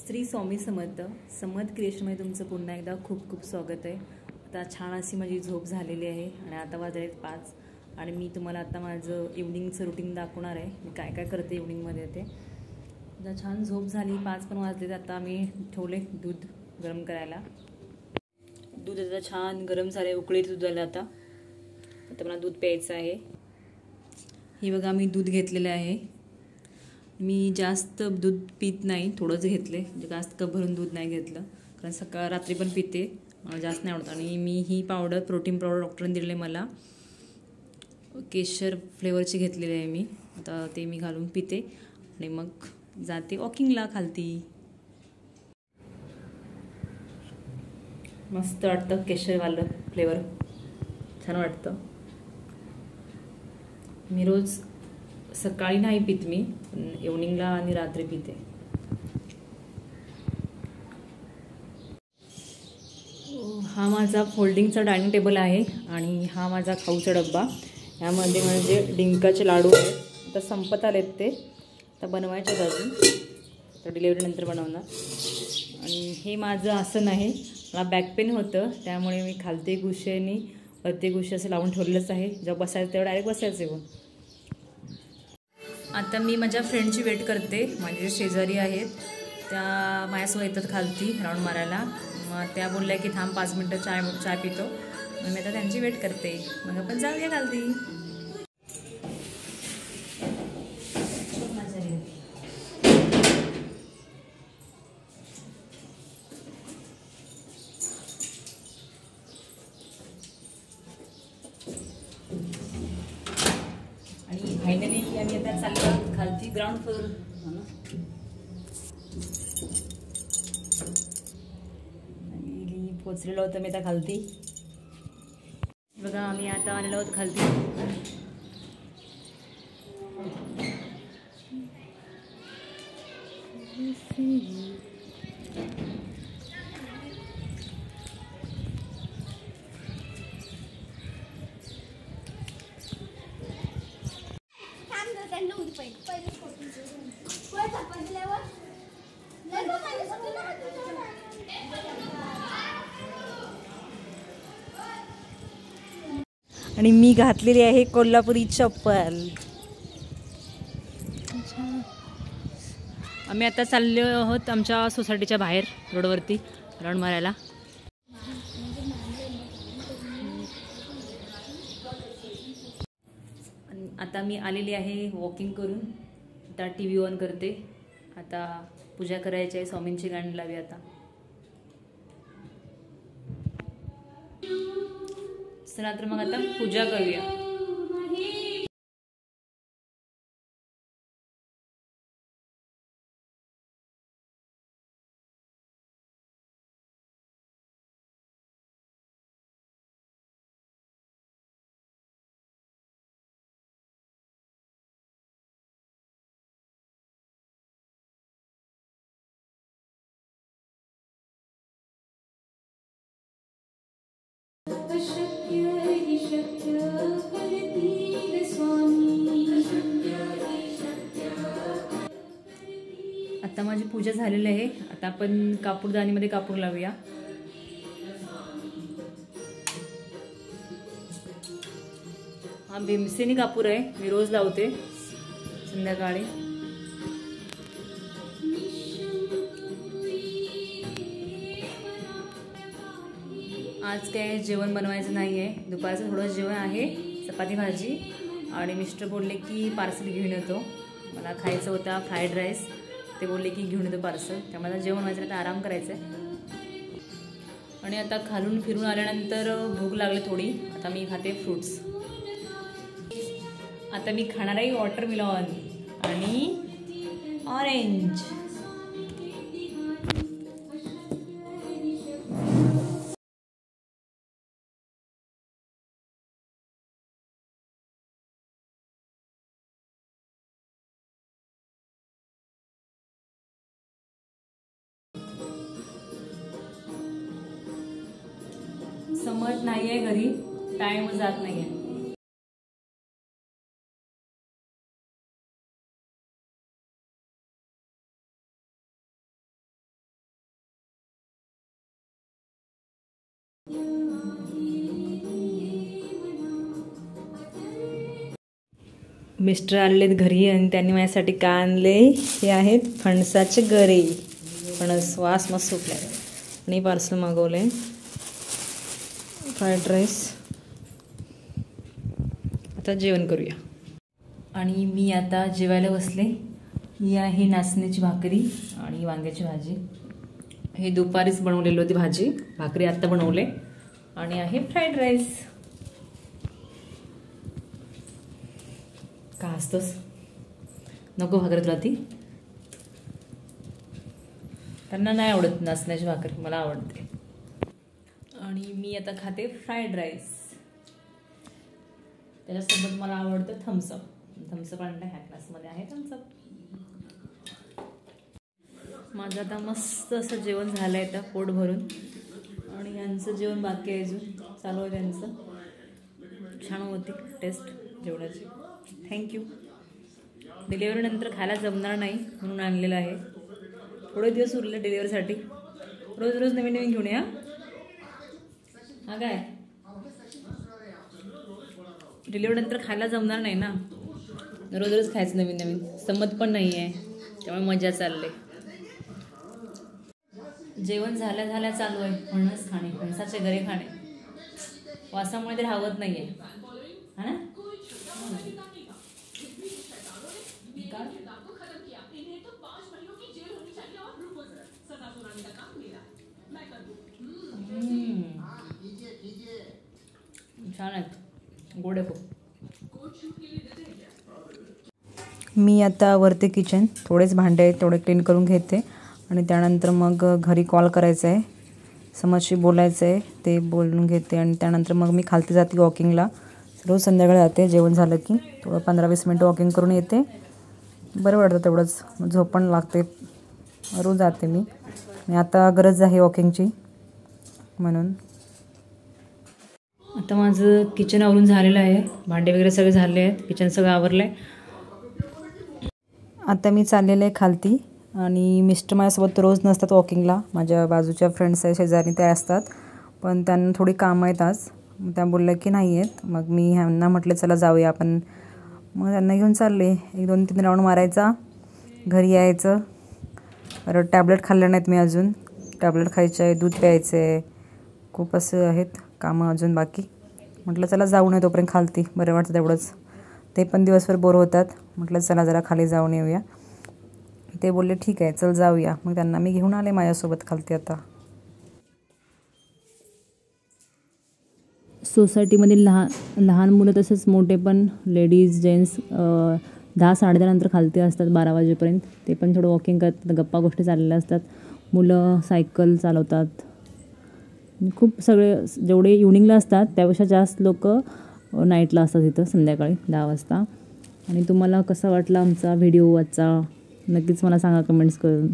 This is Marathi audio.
श्री स्वामी समर्थ समर्थ क्रिएशनमध्ये तुमचं पुन्हा एकदा खूप खूप स्वागत आहे। आता छान अशी माझी झोप झालेली आहे आणि आता वाजले 5 आणि मी तुम्हाला आता माझं इव्हनिंगचं रुटीन दाखवणार आहे। मी काय काय करते इव्हनिंगमध्ये ते। आता छान झोप झाली, 5 पण वाजले। आता मी ठेवले दूध गरम करायला। दूध आता छान गरम झाले, उकळीत दूध आलं। आता मला दूध प्यायचं आहे। हे बघा मी दूध घेतलेलं आहे। मी जास्त दूध पीत नाही, थोडंच घेतले, म्हणजे जास्त कप भरून दूध नाही घेतलं, कारण रात्री पण पिते, मला जास्त नाही आवडत। आणि मी ही पावडर प्रोटीन पावडर डॉक्टरने दिलेली मला, केशर फ्लेवरची घेतलेली आहे मी। आता ते मी घालून पिते आणि मग जाते वॉकिंगला खालती। मस्त वाटतं केशरवालं फ्लेवर, छान वाटतं। मी रोज सकाळी नाही पित, मी इव्हनिंगला आणि रात्री पिते। हा माझा फोल्डिंगचा डायनिंग टेबल आहे आणि हा माझा खाऊचा डब्बा। यामध्ये म्हणजे डिंकाचे लाडू आहेत, आता संपत आलेत ते, आता बनवायचे अजून, तर डिलिव्हरी नंतर बनवणार। आणि हे माझं आसन आहे, मला बॅक पेन होतं त्यामुळे मी खालती गुशेनी वरती गुशे असं लावून ठेवलेलंच आहे। जेव्हा बसायचं तेव्हा डायरेक्ट बसायचं येऊन। आता मी माझ्या फ्रेंडची वेट करते, माझे शेजारी आहेत त्या माझ्यासोबत येतात खालती राऊंड मारायला। मग त्या बोलल्या की थांब 5 मिनटं चाय पितो, मग मी आता त्यांची वेट करते, मग आपण जाऊया खालती। आणि फायनली आम्ही आता चाललो खालती ग्राउंड फ्लोर। पोचलेलो होतो मी आता खालती, बघा आम्ही आता आलेलो आहोत खालती। आणि मी घातलेली आहे कोल्हापुरी चप्पल। आम्ही आता चाललो आहोत आमच्या सोसायटीच्या बाहेर रोडवरती राऊंड मारायला। आता मी आलेली आहे वॉकिंग करून, आता TV ऑन करते, आता पूजा करायची आहे, स्वामींची गाणी लावी आता। चला तर मग आता पूजा करूया। आता माझी पूजा झालेली आहे, आता आपण कापूरदानीमध्ये कापूर लावूया। हा भीमसेनी कापूर आहे, मी रोज लावते संध्याकाळी। आज काय जेवण बनवायचं नाही आहे, दुपारचं थोडं जेवण आहे, चपाती भाजी, आणि मिस्टर बोलले की पार्सल घेऊन येतो, मला खायचं होता फ्राईड राईस, ते बोलले की घेऊन येतो पार्सल, त्यामुळे जेवण व्हायचं, आता आराम करायचा आहे। आणि आता खालून फिरून आल्यानंतर भूक लागली थोडी, आता मी खाते फ्रूट्स। आता मी खाणार आहे वॉटरमेलॉन आणि ऑरेंज। समज नाही आहे घरी, टाइम जात नाही आहे। मिस्टर आलेत घरी आणि त्यांनी माझ्यासाठी काय आणले, हे आहेत फणसाचे गरे. फणस वास मस्त सुटला आणि पार्सल मागवले. Fried rice. आता जेवण करूया. आणि मी आता जेवायला बसले. ही आहे नाचण्याची भाकरी आणि वांग्याची भाजी. हे दुपारीच बनवलेली होती भाजी, भाकरी आत्ता बनवले. आणि आहे फ्राईड राईस. का हसतोस? नको भाकरी तुला ती? त्यांना नाही आवडत नाचण्याची भाकरी, मला आवडते. आणि मी आता खाते फ्राईड राईस. त्याच्यासोबत मला आवडतं थम्सअप. थम्सअप आणलं ह्या क्लासमध्ये आहे थम्सअप. माझं आता मस्त असं जेवण झालं आहे, आता पोट भरून. आणि यांचं जेवण बाकी आहे, अजून चालू आहे त्यांचं. छान होती टेस्ट जेवणाची. थँक्यू. डिलेवरीनंतर खायला जमणार नाही म्हणून आणलेलं आहे. थोडे दिवस उरले डिलेवरीसाठी. रोज रोज नवीन नवीन घेऊन या. हा काय, डिलेवरीनंतर खायला जमणार नाही ना, रोज रोज खायचं नवीन नवीन. संमत पण नाही आहे, त्यामुळे मजा चालले. जेवण झाल्या झाल्या चालू आहे फणस खाणे, फणसाचे गरे खाणे. वासामुळे ते राहत नाही आहे, हा ना. छान आहेत, गोड आहे खूप. मी आता वरते किचन, थोडेच भांडे आहेत तेवढे क्लीन करून घेते. आणि त्यानंतर मग घरी कॉल करायचा आहे, समजशी बोलायचं आहे, ते बोलून घेते. आणि त्यानंतर मग मी खालती जाते वॉकिंगला. रोज संध्याकाळी जाते, जेवण झालं की थोडं 15-20 मिनटं वॉकिंग करून येते. बरं वाटतं तेवढंच, झोप पण लागते. रोज जाते मी, आणि आता गरज आहे वॉकिंगची म्हणून. आता माझं किचन आवरून झालेलं आहे, भांडे वगैरे सगळे झाले आहेत, किचन सगळं आवरलं आहे. आता मी चाललेलं आहे खालती. आणि मिस्टर माझ्यासोबत रोज नसतात वॉकिंगला, माझ्या बाजूच्या फ्रेंड्स आहे शेजारी, ते असतात. पण त्यांना थोडी कामं आहेत आज, त्या बोलल्या की नाही आहेत. मग मी ह्यांना म्हटलं चला जाऊया आपण. मग त्यांना घेऊन चालले. 1-2-3 राऊंड मारायचा, घरी यायचं. परत टॅबलेट खाल्ले नाहीत मी अजून, टॅबलेट खायचं आहे, दूध प्यायचं आहे. खूप असं आहेत कामं अजून बाकी. म्हटलं चला जाऊन ये तोपर्यंत खालती, बरं वाटतं तेवढंच. ते पण दिवसभर बोर होतात, म्हटलं चला जरा खाली जाऊन येऊया. ते बोलले ठीक आहे चल जाऊया. मग त्यांना मी घेऊन आले माझ्यासोबत खालती. आता सोसायटीमध्ये लहान मुलं तसेच मोठे पण, लेडीज जेंट्स 10-10:30 नंतर खालती असतात 12 वाजेपर्यंत. ते पण थोडं वॉकिंग करतात, गप्पा गोष्टी चाललेल्या असतात. मुलं सायकल चालवतात. खूप सगळे जेवढे इव्हनिंगला असतात त्यापेक्षा जास्त लोक नाईटला असतात इथं संध्याकाळी 10 वाजता. आणि तुम्हाला कसा वाटला आमचा व्हिडिओ आजचा, नक्कीच मला सांगा कमेंट्स करून.